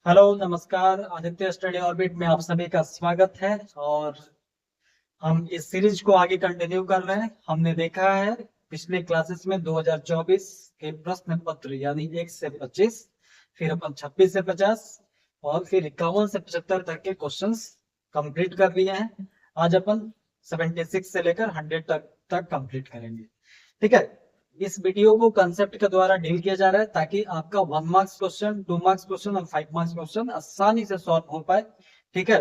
Hello नमस्कार। Aditya study orbit में आप सभी का स्वागत है। और हम इस सीरीज को आगे कंटिन्यू कर रहे हैं। हमने देखा है पिछले क्लासेस में 2024 के प्रश्न पत्र यानी 1 से 25, फिर अपन 26 से 50 और फिर 51 से 75 तक के क्वेश्चंस कंप्लीट कर लिए हैं। आज अपन 76 से लेकर 100 तक कंप्लीट करेंगे। ठीक है। इस वीडियो को कंसेप्ट के द्वारा डील किया जा रहा है ताकि आपका 1 मार्क्स क्वेश्चन, 2 मार्क्स क्वेश्चन और 5 मार्क्स क्वेश्चन आसानी से सॉल्व हो पाए। ठीक है।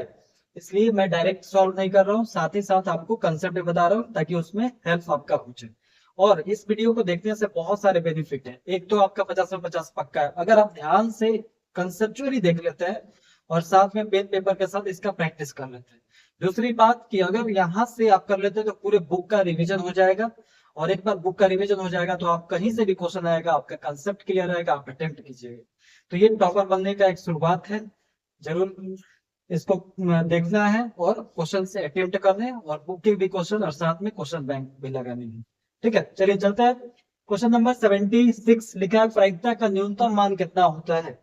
इसलिए मैं डायरेक्ट सॉल्व नहीं कर रहा हूँ, साथ ही साथ आपको कंसेप्ट बता रहा हूँ ताकि उसमें हेल्प आपका हो जाए। और इस वीडियो को देखने से बहुत सारे बेनिफिट है। एक तो आपका 50 में 50 पक्का है अगर आप ध्यान से कंसेप्चुअली देख लेते हैं और साथ में पेन पेपर के साथ इसका प्रैक्टिस कर लेते हैं। दूसरी बात कि अगर यहाँ से आप कर लेते हैं तो पूरे बुक का रिविजन हो जाएगा। और एक बार बुक का रिवीजन हो जाएगा तो आप कहीं से भी क्वेश्चन आएगा, आपका कंसेप्ट क्लियर रहेगा, आप अटेम्प्ट कीजिएगा। तो ये टॉपर बनने का एक शुरुआत है। जरूर इसको देखना है और क्वेश्चन से अटेम्प्ट करने हैं और बुक के भी क्वेश्चन और साथ में क्वेश्चन बैंक भी लगाने हैं। ठीक है, चलिए चलते हैं। क्वेश्चन नंबर 76 लिखा है, प्रायिकता का न्यूनतम मान कितना होता है।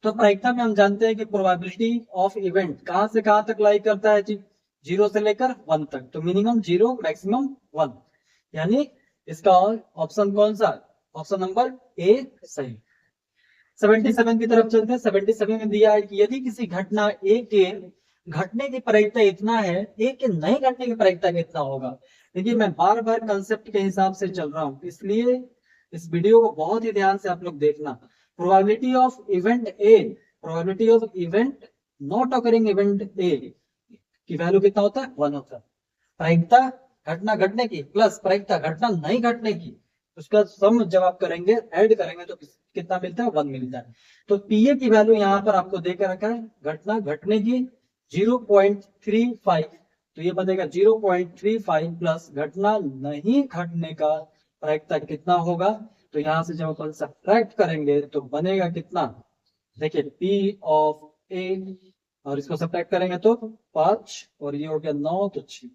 तो प्रायिकता में हम जानते हैं कि प्रोबेबिलिटी ऑफ इवेंट कहां से कहां तक लाई करता है जी, 0 से लेकर 1 तक। तो मिनिमम 0, मैक्सिमम 1, यानी इसका ऑप्शन कौन सा, ऑप्शन नंबर ए सही। 77 की तरफ चलते हैं। 77 में दिया है कि यदि किसी घटना ए के घटने की प्रायिकता इतना है, ए के नहीं घटने की प्रायिकता कितना होगा। देखिए मैं बार बार कंसेप्ट के हिसाब से चल रहा हूं, इसलिए इस वीडियो को बहुत ही ध्यान से आप लोग देखना। Probability of event A, probability of event not occurring event A की वैल्यू कितना होता है, 1 होता है। प्रायिकता घटना घटने की प्लस प्रायिकता घटना नहीं घटने की, उसका सम जब आप करेंगे, ऐड करेंगे तो कितना मिलता है, 1 मिलता है। तो पीए की वैल्यू यहाँ पर आपको देकर रखा है, घटना घटने की 0.35, तो ये बनेगा 0.35 प्लस घटना नहीं घटने का प्रायिकता कितना होगा। तो यहाँ से जब अपन सब्ट्रैक्ट करेंगे तो बनेगा कितना, देखिए पी ऑफ ए, और इसको सब्ट्रैक्ट करेंगे तो 5 और ये हो गया 9 तो 6,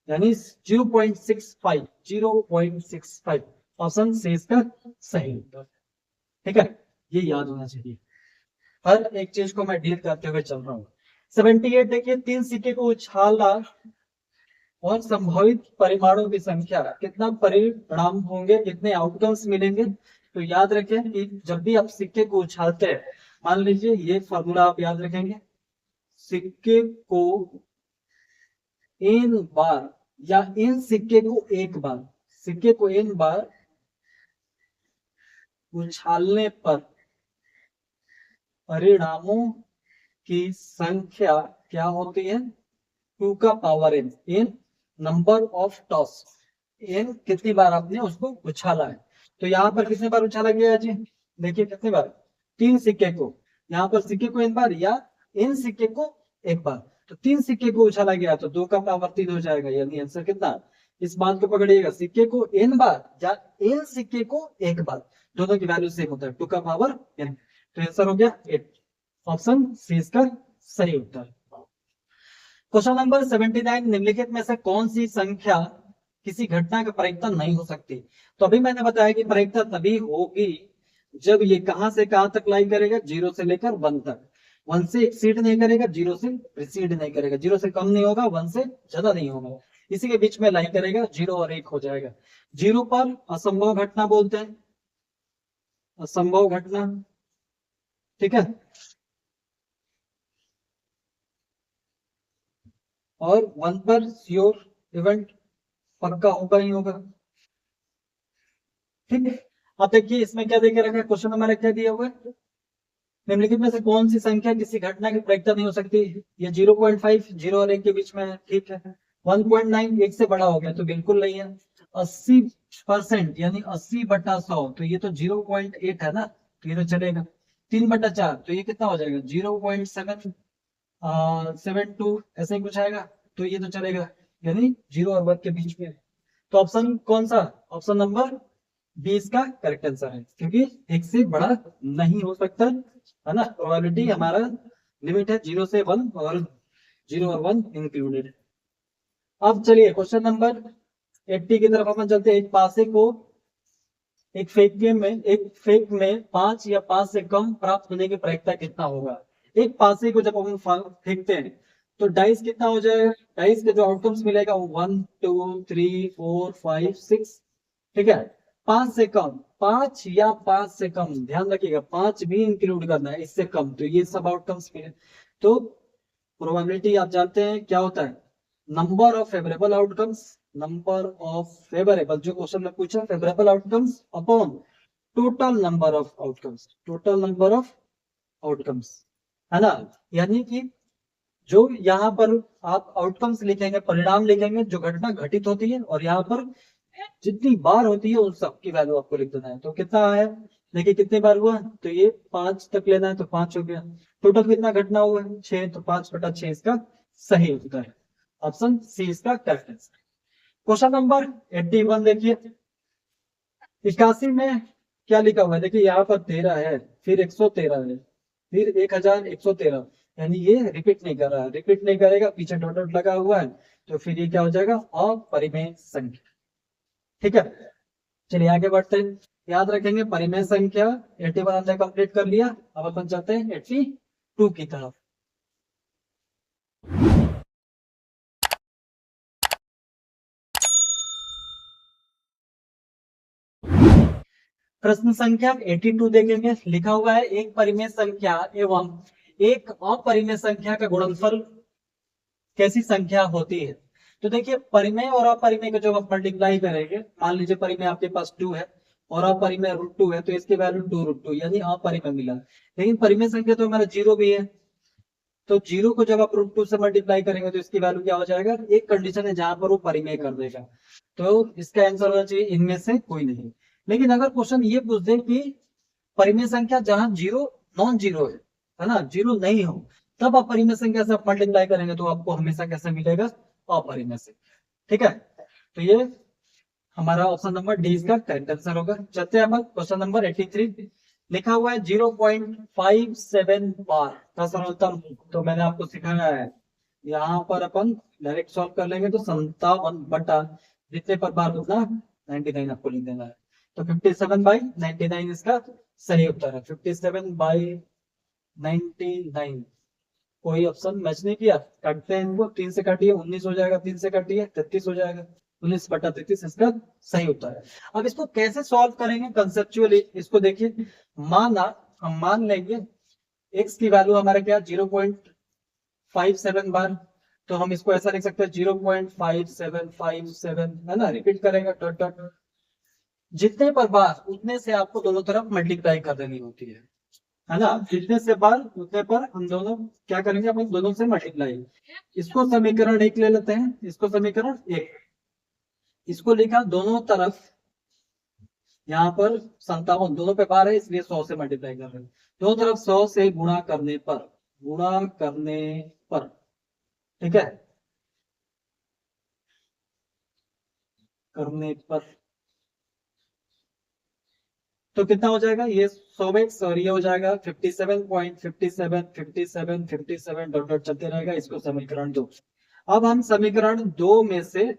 यानी 0.65, 0.65 ऑप्शन सी इसका सही उत्तर। ठीक है, ये याद होना चाहिए। हर एक चीज को मैं डील करते हुए चल रहा हूँ। 78 देखिए, 3 सिक्के को उछाला और संभावित परिमाणों की संख्या, कितना परिणाम होंगे, कितने आउटकम्स मिलेंगे। तो याद रखें कि जब भी आप सिक्के को उछालते हैं, मान लीजिए ये फॉर्मूला आप याद रखेंगे, सिक्के को एन बार या इन सिक्के को एक बार, सिक्के को एन बार उछालने पर परिणामों की संख्या क्या होती है, 2 का power n, in number of toss, n कितनी बार आपने उसको उछाला है। तो यहाँ पर कितने बार उछाला गया है जी, देखिए कितने बार, 3 सिक्के को, यहाँ पर सिक्के को एन बार या इन सिक्के को एक बार। तो 3 सिक्के को उछाला गया तो 2 का पावर 3 हो जाएगा, यानी आंसर कितना। इस बात को पकड़िएगा, सिक्के को एन बार या इन सिक्के को एक बार, दोनों की वैल्यू सेम होता है, 2 का पावर एन। तो आंसर हो गया 8, ऑप्शन सी इसका सही उत्तर। क्वेश्चन नंबर 79, निम्नलिखित में से कौन सी संख्या किसी घटना की प्रायिकता नहीं हो सकती। तो अभी मैंने बताया कि प्रायिकता तभी होगी जब ये कहां से कहां तक लाई करेगा, 0 से लेकर 1 तक। 1 से एक्सीड नहीं करेगा, 0 से प्रीसीड नहीं करेगा, 0 से कम नहीं होगा, 1 से ज्यादा नहीं होगा, इसी के बीच में लाई करेगा, 0 और 1 हो जाएगा। 0 पर असंभव घटना बोलते हैं, असंभव घटना। ठीक है, और 1 पर श्योर इवेंट, पक्का होगा ही होगा। ठीक है, अब देखिए इसमें क्या देखे रखा है, क्वेश्चन नंबर क्या दिया हुआ है, निम्नलिखित में से कौन सी संख्या किसी घटना की प्रायिकता नहीं हो सकती। ये 0.5, 0 और 1 के बीच में है, ठीक है। 1.9 1 से बड़ा हो गया तो बिल्कुल नहीं है। 80% यानी 80/100, तो ये तो 0.8 है ना, तो ये तो चलेगा। 3/4 तो ये कितना हो जाएगा, 0.7 72 ऐसे ही कुछ आएगा, तो ये तो चलेगा, यानी 0 और 1 के बीच में। तो ऑप्शन कौन सा, ऑप्शन नंबर 20 का करेक्ट आंसर है, क्योंकि 1 से बड़ा नहीं हो सकता है ना। प्रोबेबिलिटी हमारा लिमिट है 0 से 1, और 0 और 1 इंक्लूडेड। अब चलिए क्वेश्चन नंबर 80 की तरफ अपन चलते हैं। एक पासे को एक फेक में 5 या 5 से कम प्राप्त होने की प्रायिकता कितना होगा। एक पासे को जब हम फेंकते हैं तो डाइस कितना हो जाएगा, डाइस के जो आउटकम्स मिलेगा वो 1 2 3 4 5 6, ठीक है। 5 से कम, 5 या 5 से कम, ध्यान रखिएगा 5 भी इंक्लूड करना है, इससे कम तो ये सब आउटकम्स मिले। तो प्रोबेबिलिटी आप जानते हैं क्या होता है, number of favourable outcomes, number of favourable जो क्वेश्चन में पूछा favourable outcomes upon total number of outcomes, total number of outcomes, है ना। यानी कि जो यहाँ पर आप आउटकम्स लिखेंगे, परिणाम लिखेंगे, जो घटना घटित होती है, और यहाँ पर जितनी बार होती है उन सब की वैल्यू आपको लिख देना है। तो कितना है, देखिए कितनी बार हुआ, तो ये 5 तक लेना है तो 5 हो गया। टोटल कितना घटना हुआ है 6, तो 5/6 इसका सही उत्तर है, ऑप्शन सी इसका करेक्ट आंसर। क्वेश्चन नंबर 81 देखिए, 81 में क्या लिखा हुआ है, देखिए यहाँ पर 13 है, फिर 113 है, फिर 1113, यानी ये रिपीट नहीं कर रहा है, रिपीट नहीं करेगा, पीछे डॉट डॉट लगा हुआ है, तो फिर ये क्या हो जाएगा, अपरिमेय संख्या, ठीक है। चलिए आगे बढ़ते हैं, याद रखेंगे परिमेय संख्या 81 हमने कंप्लीट कर लिया, अब अपन चलते हैं 82 की तरफ। प्रश्न संख्या 82 देखेंगे, लिखा हुआ है एक परिमेय संख्या एवं एक अपरिमेय संख्या का गुणनफल कैसी संख्या होती है। तो देखिए परिमेय और अपरिमेय को जब आप मल्टीप्लाई करेंगे, मान लीजिए परिमेय आपके पास 2 है और अपरिमेय √2 है, तो इसकी वैल्यू 2√2 यानी अपरिमेय मिला। लेकिन परिमेय संख्या तो हमारा 0 भी है, तो 0 को जब आप √2 से मल्टीप्लाई करेंगे तो इसकी वैल्यू क्या हो जाएगा, एक कंडीशन है जहां पर वो परिमेय कर देगा, तो इसका आंसर होना चाहिए इनमें से कोई नहीं। लेकिन अगर क्वेश्चन ये पूछ दे कि परिमेय संख्या जहां 0 नॉन जीरो है ना, 0 नहीं हो, तब आप परिमेय संख्या से मल्टीप्लाई करेंगे तो आपको हमेशा कैसे मिलेगा, अपरिमेय से, ठीक है। तो ये हमारा ऑप्शन नंबर डी इसका करेक्ट आंसर होगा। चलते हैं अब क्वेश्चन नंबर 83, लिखा हुआ है 0.57 बार का सरलतम, तो मैंने आपको सिखाया है, यहाँ पर अपन डायरेक्ट सॉल्व कर लेंगे, तो 57 बटा जितने पर बार उतना 99 आपको लिख देना है, तो 57/99 इसका सही उत्तर है। 57/99, कोई ऑप्शन मैच नहीं किया, काटते हैं इनको, 3 से काटिए 19 हो जाएगा, 3 से काटिए 33 हो जाएगा, 19/33 इसका सही उत्तर है। अब इसको कैसे सॉल्व करेंगे कंसेप्चुअली, इसको देखिए, माना हम मान लेंगे x की वैल्यू हमारा क्या 0.57 बार, तो हम इसको ऐसा लिख सकते हैं 0.5757, है ना, रिपीट करेंगे डॉट डॉट, जितने पर बार उतने से आपको दोनों तरफ मल्टीप्लाई कर देनी होती है ना, जितने से बार उतने पर हम दोनों क्या करेंगे, अपन दोनों से मल्टीप्लाई। इसको समीकरण 1 ले लेते हैं, इसको समीकरण 1, इसको लिखा दोनों तरफ, यहाँ पर 57 दोनों पे बार है इसलिए 100 से मल्टीप्लाई कर रहे हैं, दोनों तरफ 100 से गुणा करने पर, गुणा करने पर, ठीक है, करने पर, तो कितना हो जाएगा, ये 100x और ये हो जाएगा 57.57 डॉट डॉट चलते रहेगा, इसको समीकरण 2। अब हम समीकरण 2 में से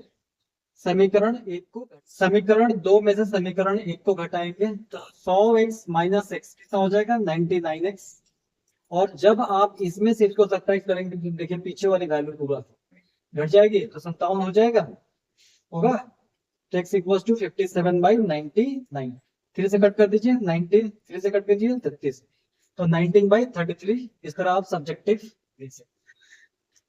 समीकरण 1 को, समीकरण 2 में से समीकरण 1 को घटाएंगे, तो 100x माइनस x कितना हो जाएगा 99x, और जब आप इसमें से इसको सब्ट्रैक्ट करेंगे तो देखिए पीछे वाली वैल्यू पूरा घट जाएगी, तो 57 हो जाएगा, होगा, तो x इक्वल्स टू 57/99, 3 से कट कर दीजिए 19, 3 से कट कीजिए 33, तो 19/33, इस तरह आप सब्जेक्टिव लिख सकते।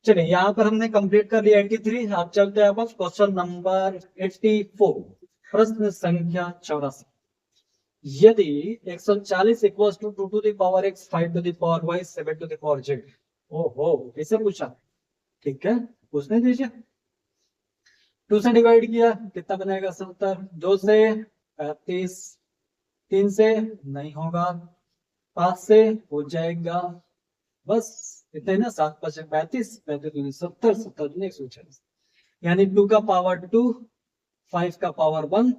चलिए यहाँ पर हमने कंप्लीट कर लिया 83, आप चलते हैं अब क्वेश्चन नंबर 84, प्रश्न संख्या 84, यदि 140 equals to 2 to the power x 5 to the power y 7 to the power z, ओहो ऐसे पूछा, ठीक है पूछने दीजिए। 2 से डिवाइड किया कितना बनेगा 70, 2 से 35, 3 से नहीं होगा, 5 से हो जाएगा, बस इतने ना, 7 5 35, 35 70, 70 140, यानी 2 का पावर 2, 5 का पावर 1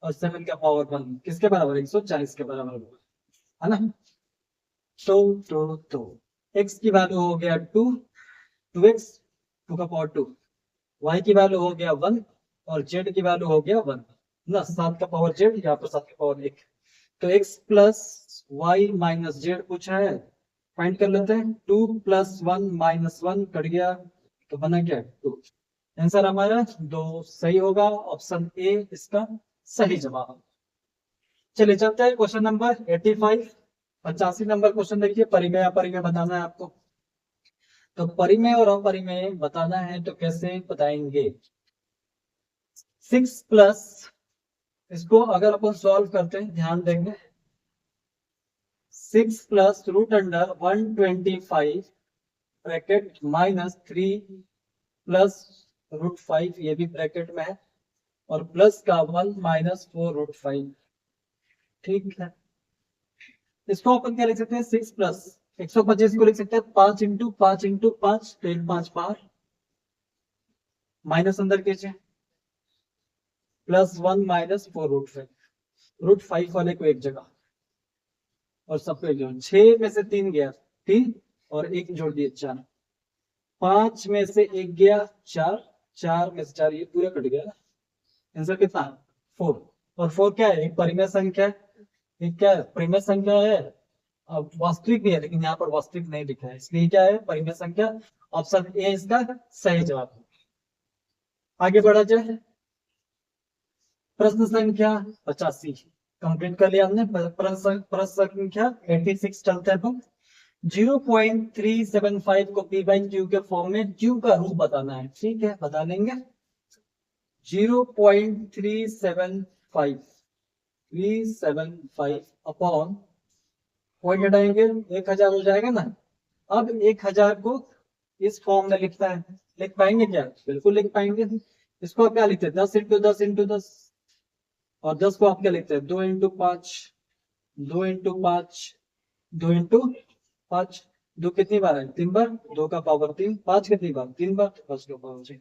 और 7 का पावर 1 किसके बराबर, 140 के बराबर है ना। तो x की वैल्यू हो गया 2, 2x 2 का पावर 2, y की वैल्यू हो गया 1 और z की वैल्यू हो गया 1, ना, 7 का पावर जेड, यहाँ पर 7 का पावर 1। तो x plus y minus z पूछा है, फाइंड कर लेते हैं। 2 प्लस 1 माइनस 1 कट गया, तो बना क्या, 2। आंसर हमारा 2 सही होगा, ऑप्शन ए इसका सही जवाब। चलिए चलते हैं क्वेश्चन नंबर 85। 85 नंबर क्वेश्चन देखिए, परिमेय अपरिमेय बताना है आपको। तो परिमेय और अपरिमेय बताना है तो कैसे बताएंगे। 6 प्लस, इसको अगर अपन सॉल्व करते हैं, ध्यान देंगे, 6 plus root under 125 bracket minus 3 plus root 5, ये भी ब्रैकेट में है, और प्लस का 1 माइनस 4 रूट 5। ठीक है, इसको अपन क्या लिख सकते हैं, 6 प्लस 125 को लिख सकते हैं 5 इंटू 5 इंटू 5, 3 5 बार, माइनस अंदर कीजिए, प्लस 1 माइनस 4 रूट 5। रूट 5 वाले को एक जगह और सब पे जो 6 में से 3 गया 3, और 1 जोड़ दिए 4। 5 में से 1 गया 4, 4 में से 4, ये पूरा कट गया। आंसर कितना, 4। और 4 क्या है, एक परिमेय संख्या है। ये क्या है, परिमेय संख्या है। अब वास्तविक भी है, लेकिन यहाँ पर वास्तविक नहीं लिखा है, इसलिए क्या है, परिमेय संख्या। ऑप्शन ए इसका सही जवाब है। आगे बढ़ा जाए, प्रश्न संख्या 85 कंप्लीट कर लिया हमने। प्रश्न संख्या 86 चलते हैं। 0.375 को पी बाई क्यू के फॉर्म में क्यू का रूप बताना है। ठीक है, बता लेंगे। 0.375 अपॉन, पॉइंट हटाएंगे, 1000 हो जाएगा ना। अब 1000 को इस फॉर्म में लिखता है, लिख पाएंगे क्या, बिल्कुल लिख पाएंगे। इसको आप क्या लिखते हैं, 10 इंटू 10 इंटू 10, और 10 को आप क्या लिखते हैं, 2 इंटू 5, 2 इंटू 5, 2 इंटू 5। 2 कितनी बार है, 3 बार, 2 का पावर 3, 5 कितनी बार, 3 बार, 5 का पावर 3,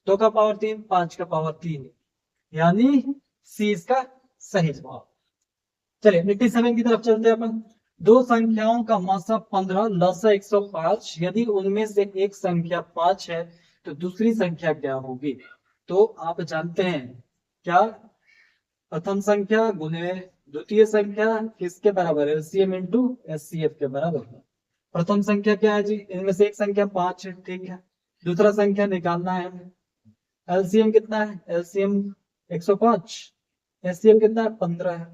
2 का पावर 3, 5 का पावर 3, यानी सी इसका सही जवाब। चलिए 87 की तरफ चलते हैं अपन। दो संख्याओं का मासा 15, लसा 105, यदि उनमें से एक संख्या 5 है तो दूसरी संख्या क्या होगी। तो आप जानते हैं क्या, प्रथम संख्या गुने द्वितीय संख्या किसके बराबर है, एलसीएम इंटू एचसीएफ के बराबर है। प्रथम संख्या क्या है जी, इनमें से एक संख्या 5 है, ठीक है। दूसरा संख्या निकालना है, एलसीएम कितना है, एलसीएम 105, एचसीएफ कितना है, 15 है।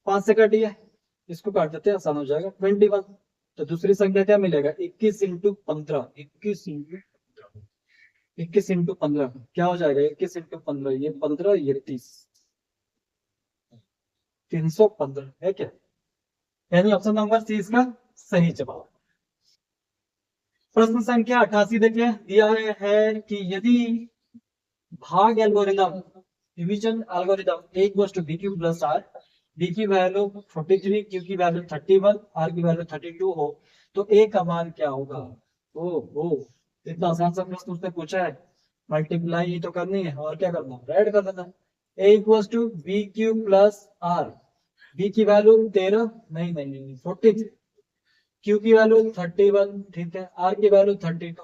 5 से काटिए, इसको काट देते हैं, आसान हो जाएगा, 21। तो दूसरी संख्या क्या मिलेगा, 21 इंटू 15, 21 इंटू 15 क्या हो जाएगा, 21 इंटू 15, ये 15, ये 30, 315 है क्या, यानी ऑप्शन नंबर सी इसका सही जवाब। प्रश्न संख्या 88 देखिए, दिया है कि यदि भाग algorithm, division algorithm a equals to b cube plus r, b की वैल्यू 43, q की वैल्यू 31, r की वैल्यू 32 हो, तो a का मान क्या होगा। ओ इतना आसान सा प्रश्न उसने पूछा है, मल्टीप्लाई ही तो करनी है, और क्या करना है, ऐड कर देना है। a equals to b cube plus r, b की वैल्यू 13, नहीं 43, q की वैल्यू 31, ठीक है, r की वैल्यू 32,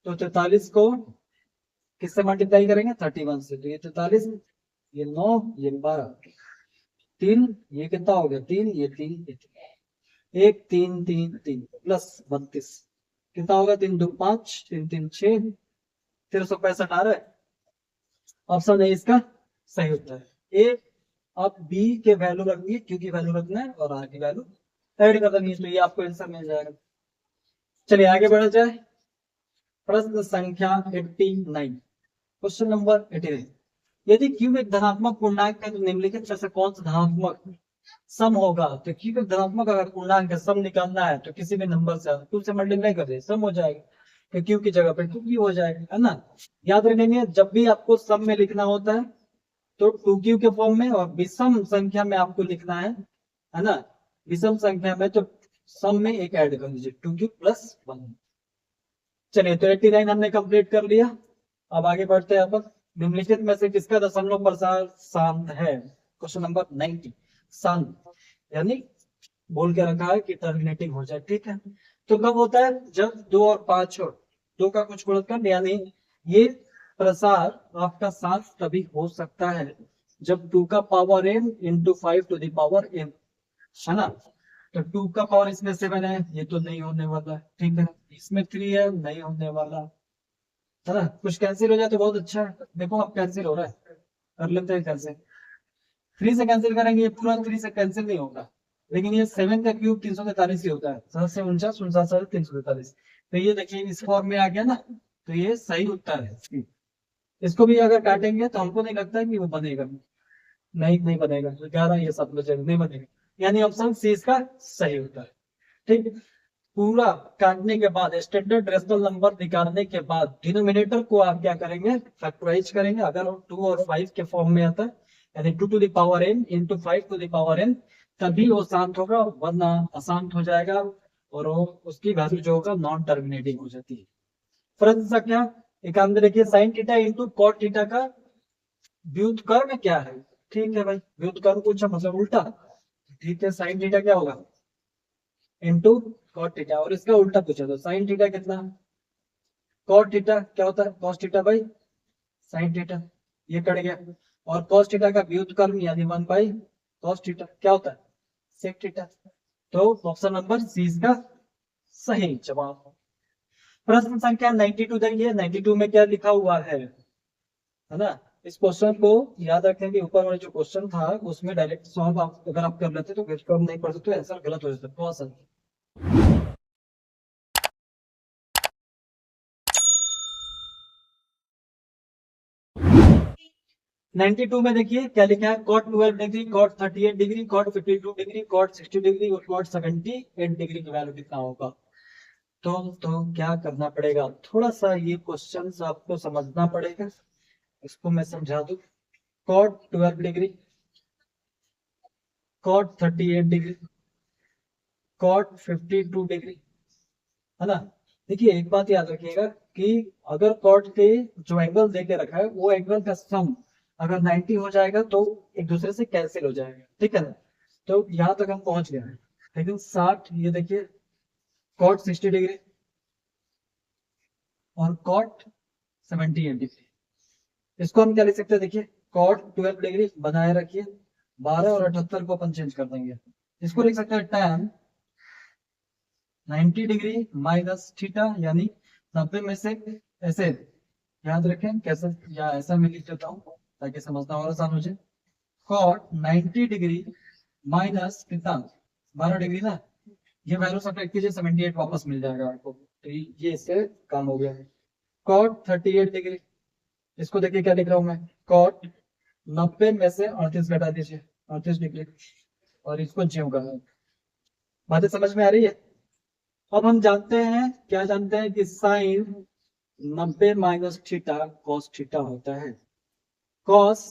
तो 43 को किससे मल्टीप्लाई करेंगे, 31 से, तो ये 43, ये 9, ये 12, 3, ये कितना हो गया, 3, ये 3, ये 1 3 3 3 प्लस 32 कितना होगा, 3 2 5, 3 3 6, 1365 आ रहा है। ऑप्शन ए इसका सही उत्तर है। ए, आप बी के वैल्यू रखिए, क्यू की वैल्यू रखना है, और आर की वैल्यू ऐड कर देनी है, तो ये आपको आंसर मिल जाएगा। चलिए आगे बढ़ा जाए, प्रश्न संख्या 89, क्वेश्चन नंबर 89। यदि क्यू एक धनात्मक पूर्णांक है तो निम्नलिखित में से कौन सा धनात्मक सम होगा। तो क्यू एक धनात्मक अगर पूर्णांक है, सम निकालना है तो किसी भी नंबर से 2 से मल्टीप्लाई कर दे, सम हो जाएगा, तो क्यू की जगह पे 2 क्यू हो जाएगा, है ना। याद रखेंगे, जब भी आपको सम में लिखना होता है तो 2 क्यू के फॉर्म में, और विषम संख्या में आपको लिखना है ना, विषम संख्या में तो सम में एक ऐड कर लीजिए, 2 क्यू प्लस 1। चलिए, तो 89 हमने कंप्लीट कर लिया। अब आगे बढ़ते हैं अपन, निम्नलिखित में से किसका दशमलव प्रसार शांत है। क्वेश्चन नंबर 90, शांत यानी बोल के रखा है कि टर्मिनेटिंग हो जाए, ठीक है। तो कब होता है, जब 2 और 5 हो, 2 का कुछ गुणनखंड, यानी ये प्रसार आपका शांत तभी हो सकता है जब 2 का power n into 5 to the power n, है ना। तो 2 का पावर इसमें 7 है, ये तो नहीं होने वाला, ठीक है। इसमें 3 है, नहीं होने वाला, है ना। कुछ कैंसिल हो जाए तो बहुत अच्छा है। देखो अब कैंसिल हो रहा है, कर लेते हैं कैंसिल। 3 से कैंसिल करेंगे, ये पूरा 3 से कैंसिल नहीं होगा, लेकिन ये 7 का क्यूब 343 ही होता है, 7 से 49, 49 343। तो ये देखिए इस फॉर्म में आ गया ना, तो ये सही उत्तर है। इसको भी अगर काटेंगे तो हमको नहीं लगता है कि वो बनेगा, नहीं नहीं बनेगा, तो 11 ये 7 बचेगा, नहीं बनेगा। यानी ऑप्शन सी इसका सही उत्तर है, ठीक। पूरा काटने के बाद स्टैंडर्ड रेशनल नंबर निकालने के बाद डिनोमिनेटर को आप क्या करेंगे, फैक्टराइज करेंगे। अगर 2 और 5 के फॉर्म में आता है, यानी 2 to the power n into 5 to the power n, तभी वो शांत होगा, वरना अशांत हो जाएगा, और वो उसकी वैल्यू जो होगा नॉन टर्मिनेटिंग हो जाती है। फर्क सा क्या, एक काम में देखिए, sine theta into cot theta का व्युत्क्रम क्या है। ठीक है भाई, व्युत्क्रम पूछा मतलब उल्टा, ठीक है। साइन थीटा क्या होगा, इंटू कॉट थीटा, और इसका उल्टा पूछा तो साइन थीटा कितना, कॉट थीटा क्या होता है, cos theta by sine theta, ये कट गया। और कॉस थीटा का व्युत्क्रम यानी 1 बाई कॉस थीटा क्या होता है, सेक थीटा। तो ऑप्शन नंबर सी इसका सही जवाब। प्रश्न संख्या 92 देखिए, 92 में क्या लिखा हुआ है ना। इस क्वेश्चन को याद रखें कि ऊपर वाले जो क्वेश्चन था उसमें डायरेक्ट सॉल्व आप अगर आप कर लेते तो कम नहीं पड़ सकते, आंसर गलत हो जाता, बहुत आसान। 92 में देखिए क्या लिखा है, cot 12 degree, cot 38 degree, cot 52 degree, cot 60 degree और cot 78 डिग्री की वैल्यू कितना होगा। तो क्या करना पड़ेगा, थोड़ा सा ये क्वेश्चन आपको समझना पड़ेगा, इसको मैं समझा दूं। cot 12 degree, cot 38 degree, cot 52 degree, है ना। देखिए एक बात याद रखिएगा कि अगर कॉट के जो एंगल दे के रखा है वो एंगल का सम अगर 90 हो जाएगा तो एक दूसरे से कैंसिल हो जाएगा, ठीक है ना। तो यहाँ तक हम पहुंच गए हैं, लेकिन 60, ये देखिए कॉट 60 डिग्री और कॉट 78 डिग्री, इसको हम क्या लिख सकते हैं, देखिए कॉट 12 डिग्री बनाए रखिए, 12 और 78 को अपन चेंज कर देंगे, इसको लिख सकते हैं tan 90 डिग्री माइनस थीटा, यानी 90 में से, ऐसे याद रखें कैसे, या ऐसा मैं लिख देता हूँ ताकि समझना और आसान हो जाए। cot 90 डिग्री माइनस कितना, 12 डिग्री ना, ये वैल्यू सब्ट्रैक्ट कीजिए, 78 वापस मिल जाएगा आपको, तो ये इससे काम हो गया है। cot 38 डिग्री, इसको देखिए क्या लिख रहा हूँ मैं, cot 90 में से 38 घटा दीजिए, 38 डिग्री, और इसको ज्यों करना। बातें समझ में आ रही है। अब हम जानते हैं, क्या जानते हैं कि sine 90 minus theta cos theta होता है, cos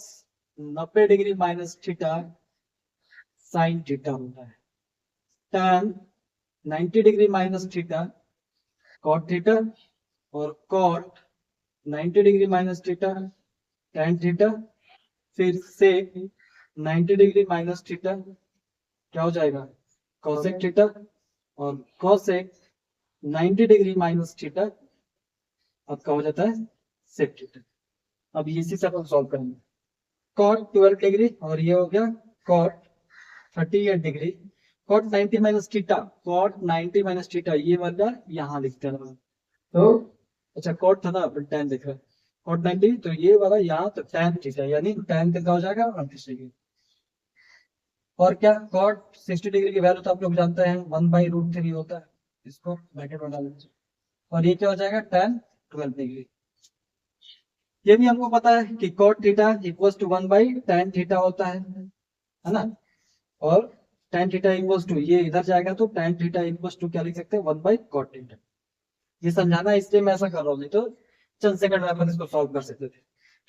90 degree minus theta sine theta होता है, tan 90 degree minus theta cot theta, और cot 90 degree minus theta tan theta, फिर से 90 डिग्री माइनस थीटा क्या हो जाएगा, cosec थीटा, और cosec 90 डिग्री माइनस थीटा आपका हो जाता है sec थीटा। अब इसी से अपन सॉल्व करेंगे, cot 12 डिग्री और ये हो गया cot 38 degree, cot 90 minus theta, cot 90 minus theta ये वाला यहाँ लिखते हैं तो, अच्छा cot था ना, अपन tan लिख रहे हैं, cot 90 तो ये वाला यहाँ तो tan थीटा, यानी tan कितना हो जाएगा 38 डिग्री। और क्या cot 60 डिग्री की वैल्यू तो आप लोग जानते हैं 1/√3 होता है, इसको ब्रैकेट में डाल दीजिए, और ये क्या हो जाएगा tan 12 डिग्री। ये भी हमको पता है कि cot theta equals to 1/tan theta होता है ना। और tan थीटा इक्वल्स टू, ये इधर जाएगा तो tan थीटा इक्वल्स टू क्या लिख सकते हैं, 1/cot थीटा। ये समझाना इसलिए मैं ऐसा कर रहा हूँ, नहीं तो चंद सेकंड में अपन इसको सॉल्व कर सकते थे।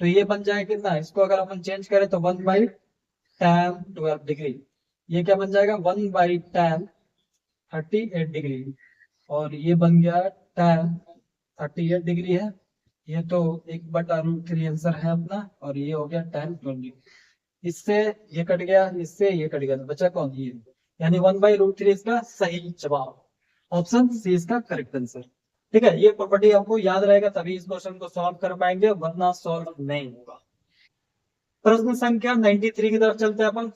तो ये बन जाएगा कितना, इसको अगर अपन चेंज करें तो 1/tan 12 डिग्री, ये क्या बन जाएगा 1/tan 38 डिग्री, और ये बन गया tan 38 डिग्री है, ये तो 1/√3 आंसर है अपना, और ये हो गया tan 20। इससे ये कट गया, इससे ये कट गया, तो बचा कौन, ये, यानी 1/√3 इसका सही जवाब, ऑप्शन सी इसका करेक्ट आंसर। ठीक है, ये प्रॉपर्टी आपको याद रहेगा तभी इस क्वेश्चन को सॉल्व कर पाएंगे, वरना सॉल्व नहीं होगा। प्रश्न संख्या 93 की तरफ चलते हैं अपन।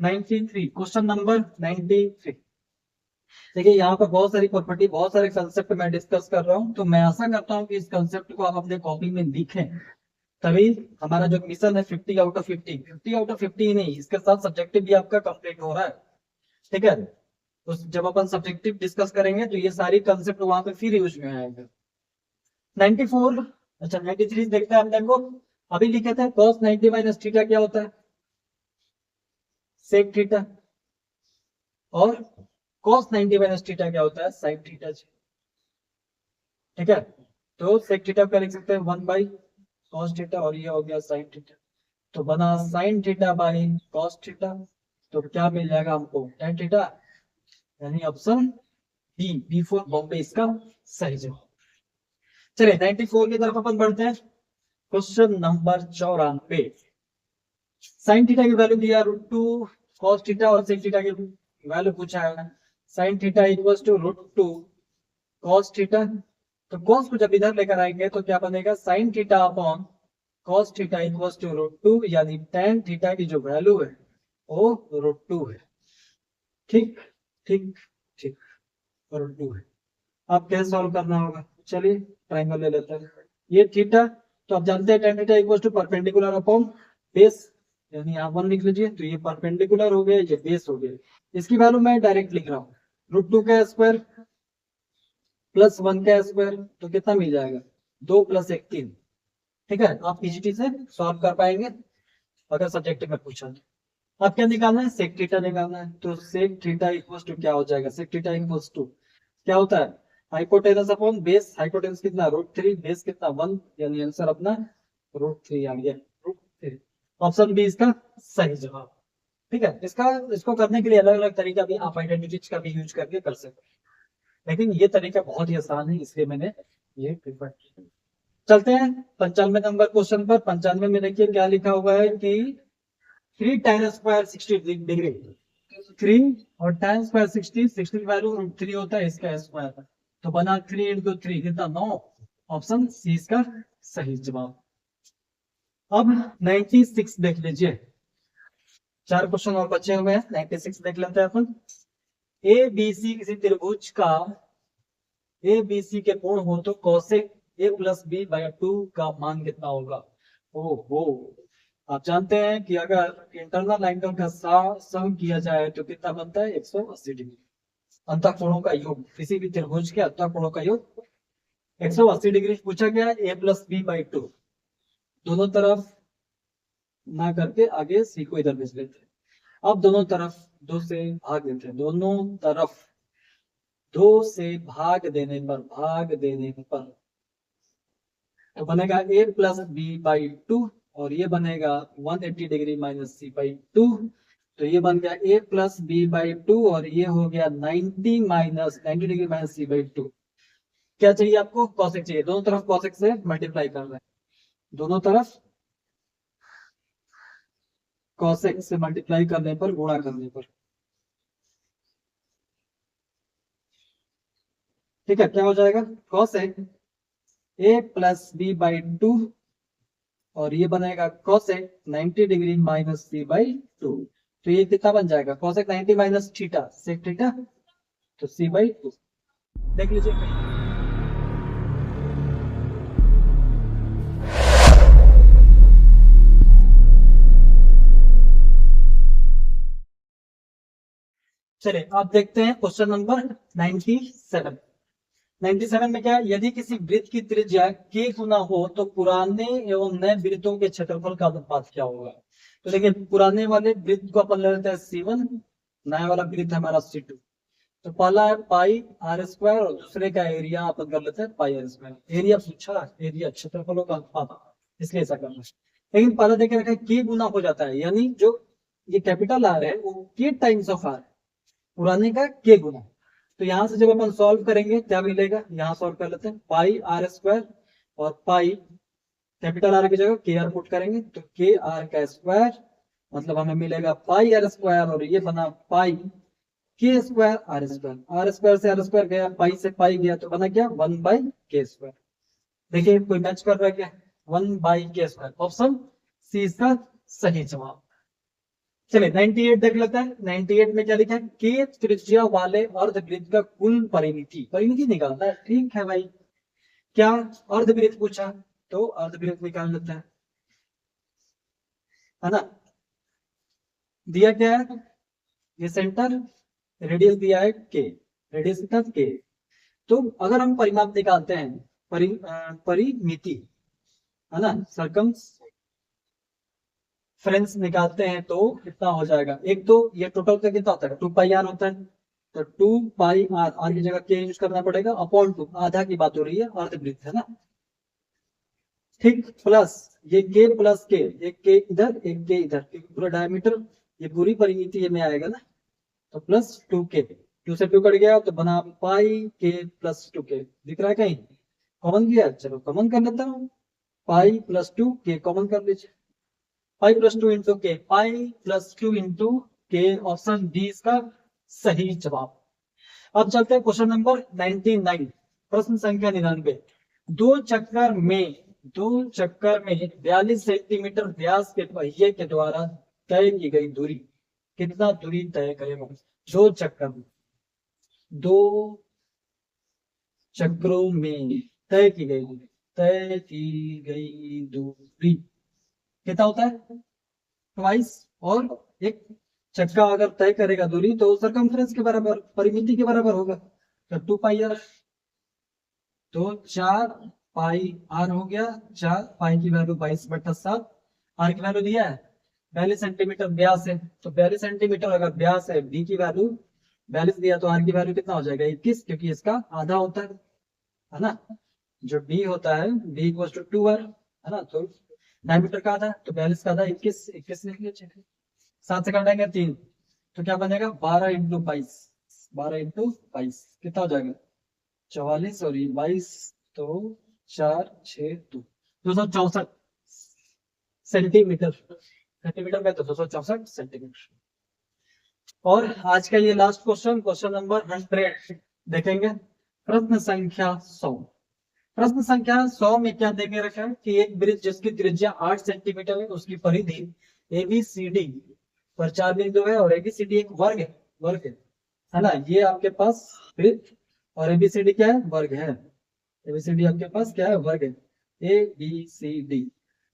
93, क्वेश्चन नंबर 93। देखिए यहाँ पर बहुत सारी प्रॉपर्टी, बहुत सारे कंसेप्ट मैं डिस्कस कर रहा हूँ, तो मैं आशा करता हूँ कि इस कंसेप्ट को आप अपने कॉपी में लिखें, तभी हमारा जो मिशन है 50 आउट ऑफ 50, 50 आउट ऑफ 50 ही नहीं, इसके साथ सब्जेक्टिव भी आपका कंप्लीट हो रहा है। ठीक है, तो जब अपन सब्जेक्टिव डिस्कस करेंगे तो ये सारी कंसेप्ट वहां पे फिर यूज में आएंगे। 94, अच्छा 93 देखते हैं हम। देखो अभी लिखे थे cos 90 माइनस थीटा क्या होता है, सेक थीटा, और cos 90 माइनस थीटा क्या होता है, साइन थीटा। ठीक है, तो सेक थीटा का लिख सकते हैं 1 बाई cos थीटा, और ये हो गया साइन थीटा, तो बना sine theta by cos theta, तो क्या मिल जाएगा हमको, tan थीटा, यानी ऑप्शन बी फॉर बॉम्बे इसका सही जवाब। चलिए 94 की तरफ अपन बढ़ते हैं। क्वेश्चन नंबर 94, साइन थीटा की वैल्यू दिया √2 cos थीटा, और सेक थीटा की वैल्यू पूछा है। Sine theta equals to √2 cos theta, तो cos को जब इधर लेकर आएंगे तो क्या बनेगा, sine theta upon cos theta equals to √2, यानी tan थीटा की जो वैल्यू है वो √2 है। ठीक ठीक ठीक, √2 है। अब कैसे सॉल्व करना होगा, चलिए ट्रायंगल ले लेते हैं। ये थीटा, तो आप जानते हैं tan theta equals to perpendicular upon base, यानी आप 1 लिख लीजिए, तो ये परपेंडिकुलर हो गया, ये बेस हो गया। इसकी वैल्यू मैं डायरेक्ट लिख रहा हूँ, √2 का स्क्वायर प्लस 1 का स्क्वायर, तो कितना मिल जाएगा, 2 + 1 3। ठीक है, आप पीजीटी से सॉल्व कर पाएंगे अगर सब्जेक्टिव में पूछा तो। अब क्या निकालना है, सेक थीटा निकालना है, तो सेक थीटा इक्वल्स टू क्या हो जाएगा, सेक थीटा इक्वल्स टू क्या होता है, हाइपोटेनस अपॉन बेस, हाइपोटेनस कितना √3, बेस कितना 1, यानी आंसर अपना √3 आ गया, √3। ऑप्शन बी इसका सही जवाब। ठीक है, इसको करने के लिए अलग अलग तरीका भी आप आइडेंटिटीज का भी यूज करके कर सकते हैं, लेकिन ये तरीका बहुत ही आसान है, इसलिए मैंने ये प्रिफर किया। चलते हैं 95 नंबर क्वेश्चन पर। 95 में देखिए क्या लिखा हुआ है कि 3 tan स्क्वायर 60 डिग्री, 3 और tan स्क्वायर 60, 60 की वैल्यू √3 होता है, इसका स्क्वायर, तो बना 3 × 3 कितना 9, ऑप्शन सी इसका सही जवाब। अब 96 देख लीजिए, 4 क्वेश्चन और बचे हुए हैं, 96 देख लेते हैं अपन। ए बी सी किसी त्रिभुज का, ए बी सी के कोण हो तो cosec a + b/2 का मान कितना होगा। ओहो, आप जानते हैं कि अगर इंटरनल एंगल का सम किया जाए तो कितना बनता है, 180 डिग्री। अंतःकोणों का योग, किसी भी त्रिभुज के अंतःकोणों का योग 180 डिग्री पूछा गया। a + b/2, दोनों तरफ ना करके आगे सी को इधर भेज लेते हैं। अब दोनों तरफ 2 से भाग देते हैं, दोनों तरफ 2 से भाग देने पर तो बनेगा a + b/2, और ये बनेगा 180 डिग्री - c/2, तो ये बन गया a + b/2, और ये हो गया 90 डिग्री - c/2। क्या चाहिए आपको, cosec चाहिए, दोनों तरफ cosec से मल्टीप्लाई कर रहे हैं, दोनों तरफ cosec से मल्टीप्लाई करने पर, गुणा करने पर। ठीक है, क्या हो जाएगा, cosec a + b/2, और ये बनेगा cosec 90 डिग्री - c/2, तो ये कितना बन जाएगा, cosec 90 - थीटा sec थीटा, तो c/2 देख लीजिए। चलिए आप देखते हैं क्वेश्चन नंबर 97। 97 में क्या है, यदि किसी वृत्त की त्रिज्या k गुना हो तो पुराने एवं नए वृत्तों के क्षेत्रफल का अनुपात क्या होगा। तो देखिए पुराने वाले वृत्त को अपन ले लेते हैं C1, नया वाला वृत्त है हमारा C2, तो पहला है πr², और दूसरे का एरिया अपन कर लेते हैं πr²। एरिया पूछा, एरिया क्षेत्रफलों का अनुपात, इसलिए ऐसा करना है। लेकिन पहला देखे रखा k गुना हो जाता है, यानी जो ये कैपिटल R है वो k टाइम्स ऑफ R, पुराने का k गुना। तो यहां से जब अपन सॉल्व करेंगे क्या मिलेगा, यहाँ सॉल्व कर लेते हैं, πr² और पाई कैपिटल R की जगह kr पुट करेंगे, तो kr का स्क्वायर, मतलब हमें मिलेगा πr², और ये बना पाई k² r² से r² गया, पाई से पाई गया, तो बना क्या 1/k²। देखिए कोई मैच कर रहा है क्या, 1/k², ऑप्शन सी इसका सही जवाब। चलिए 98 देख लेते हैं। 98 में क्या लिखा है, के त्रिज्या वाले अर्धवृत्त का कुल परिमिति, परिमिति निकालना है। ठीक है भाई, क्या अर्धवृत्त पूछा तो अर्धवृत्त निकाल लेते हैं, है ना। दिया क्या है, ये सेंटर, रेडियस दिया है के, रेडियस कितना के। तो अगर हम परिमाप निकालते हैं, परिमिति, है ना, सरकम फ्रेंस निकालते हैं तो कितना हो जाएगा। एक तो ये टोटल का कितना होता है, 2 पाई आर होता है, तो 2 पाई आर, आर की जगह के यूज करना पड़ेगा, अपॉन 2, आधा की बात हो रही है, अर्धवृत्त है ना। ठीक, प्लस ये के प्लस के, एक के इधर एक के इधर, पूरा डायमीटर, ये पूरी परिमिति में आएगा ना, तो प्लस 2 के, 2 से 2 कट गया तो बना पाई के प्लस 2 के। दिख रहा है कहीं कॉमन किया, चलो कॉमन कर लेता हूँ, पाई प्लस 2 के कॉमन कर लीजिए, पाई प्लस 2 इंटू के, पाई प्लस 2 इंटू के, ऑप्शन डी इसका सही जवाब। अब चलते हैं क्वेश्चन नंबर 99, प्रश्न संख्या 99। दो चक्कर में 42 सेंटीमीटर व्यास के पहिए के द्वारा तय की गई दूरी, कितना दूरी तय करेगा। दो चक्कर में, 2 चक्रों में तय की गई दूरी कितना होता है, ट्वाइस। और एक चक्का अगर तय करेगा दूरी तो सरकमफ्रेंस के बराबर, परिमिति के बराबर होगा, तो 2 पाई आर, तो 4 पाई आर हो गया। 4 पाई की वैल्यू 22/7, आर की वैल्यू दिया है 42 सेंटीमीटर व्यास है, तो 42 सेंटीमीटर अगर व्यास है, बी की वैल्यू 42 दिया, तो आर की वैल्यू कितना हो जाएगा 21, क्योंकि इसका आधा होता है ना। जो बी होता है, बी इक्वल टू 2r, है ना, तो डायमीटर का आधा, तो 42 का आधा 21, 21 लिख लीजिए, 7 से काटेंगे 3, तो क्या बनेगा 12 इंटू 22, 12 इंटू 22 कितना हो जाएगा 44, और ये 22, तो 4 6 2, 264 सेंटीमीटर, सेंटीमीटर में तो 264 सेंटीमीटर। और आज का ये लास्ट क्वेश्चन, क्वेश्चन नंबर 100 देखेंगे, प्रश्न संख्या 100। प्रश्न संख्या 100 में क्या देखे रखा है कि एक वृत्त जिसकी त्रिज्या 8 सेंटीमीटर है, उसकी परिधि ABCD पर 4 बिंदु है, और ABCD एक वर्ग है ना। ये आपके पास वृत्त, और ABCD क्या है, वर्ग है। ABCD आपके पास क्या है, वर्ग है, ABCD।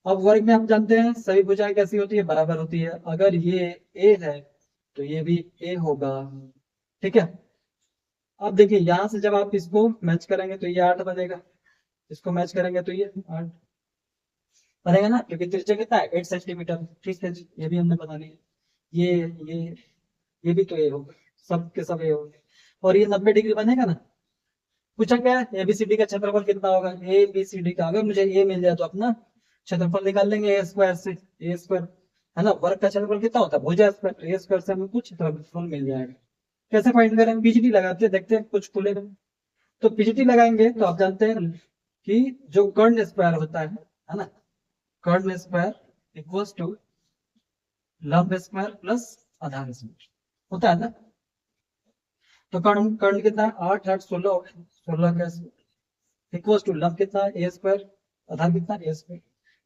अब वर्ग में हम जानते हैं सभी भुजाएं कैसी होती है, बराबर होती है। अगर ये A है तो ये भी A होगा, ठीक है। अब देखिए यहां से जब आप इसको मैच करेंगे तो ये 8 बनेगा, इसको मैच करेंगे तो ये 8 बनेगा ना, क्योंकि त्रिज्या कितना है 8 सेंटीमीटर। ठीक है जी, ये भी हमने बना लिया। ये भी तो ए होगा, सब के सब ए होंगे, और ये 90 डिग्री बनेगा ना। पूछा क्या है, एबीसीडी का क्षेत्रफल कितना होगा, एबीसीडी का अगर मुझे ए मिल जाए तो अपना क्षेत्रफल निकाल लेंगे ए स्क्वायर से, ए स्क्वायर, है ना। वर्ग का क्षेत्रफल कितना होता है, भुजा स्क्वायर, ए स्क्वायर से हमें कुछ क्षेत्रफल मिल जाएगा। कैसे फाइंड करें, पीजीटी लगाते हैं, देखते हैं कुछ खुलेगा। तो पीजीटी लगाएंगे तो आप जानते हैं कि जो कर्ण स्क्वायर होता है ना, कर्ण स्क्वायर इक्वल्स टू लंब स्क्वायर प्लस आधार स्क्वायर होता है ना। तो कर्ण कर्ण कितना है, 8 8 16, 16 का इक्वल्स टू लंब कितना है, ए स्क्वायर, आधार कितना ए स्क्वायर,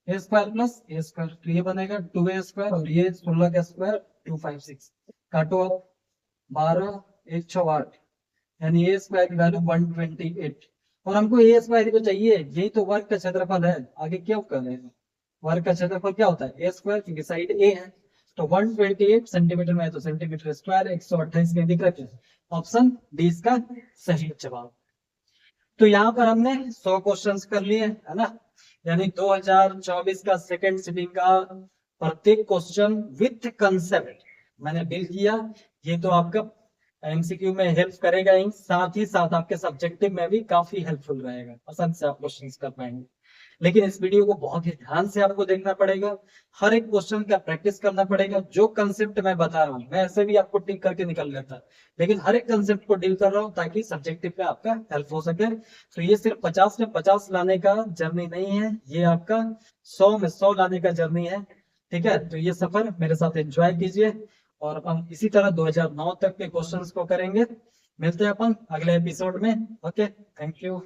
ए स्क्वायर प्लस ए स्क्वायर, तो ये बनेगा 2a स्क्वायर, और ये 16 का स्क्वायर 256, काटो आप 12 1 6 8, यानी ए स्क्वायर की वैल्यू 128। और हमको ए स्क्वायर को चाहिए, यही तो वर्ग का क्षेत्रफल है। आगे क्या कर रहे हैं, वर्ग का क्षेत्रफल क्या होता है ए स्क्वायर, क्योंकि साइड ए है, तो 128 सेंटीमीटर में है, तो सेंटीमीटर स्क्वायर 128 में दिख रहा है। ऑप्शन डी इसका सही जवाब। तो यहाँ पर हमने 100 क्वेश्चंस कर लिए, है ना। यानी 2024 का सेकंड सिटिंग का प्रत्येक क्वेश्चन विथ कंसेप्ट मैंने डील किया। ये तो आपका एमसीक्यू में हेल्प करेगा ही, साथ ही साथ आपके सब्जेक्टिव में भी काफी हेल्पफुल रहेगा, आसानी से आप क्वेश्चंस कर पाएंगे। लेकिन इस वीडियो को बहुत ही ध्यान से आपको देखना पड़ेगा, हर एक क्वेश्चन का प्रैक्टिस करना पड़ेगा। जो कंसेप्ट मैं बता रहा हूँ, मैं ऐसे भी आपको टिक करके निकल लेता, लेकिन हर एक कंसेप्ट को डील कर रहा हूँ ताकि सब्जेक्टिव पे आपका हेल्प हो सके। तो ये सिर्फ 50 में 50 लाने का जर्नी नहीं है, ये आपका 100 में 100 लाने का जर्नी है, ठीक है। तो ये सफर मेरे साथ एंजॉय कीजिए, और हम इसी तरह 2009 तक के क्वेश्चंस को करेंगे। मिलते हैं अपन अगले एपिसोड में। Okay, thank you.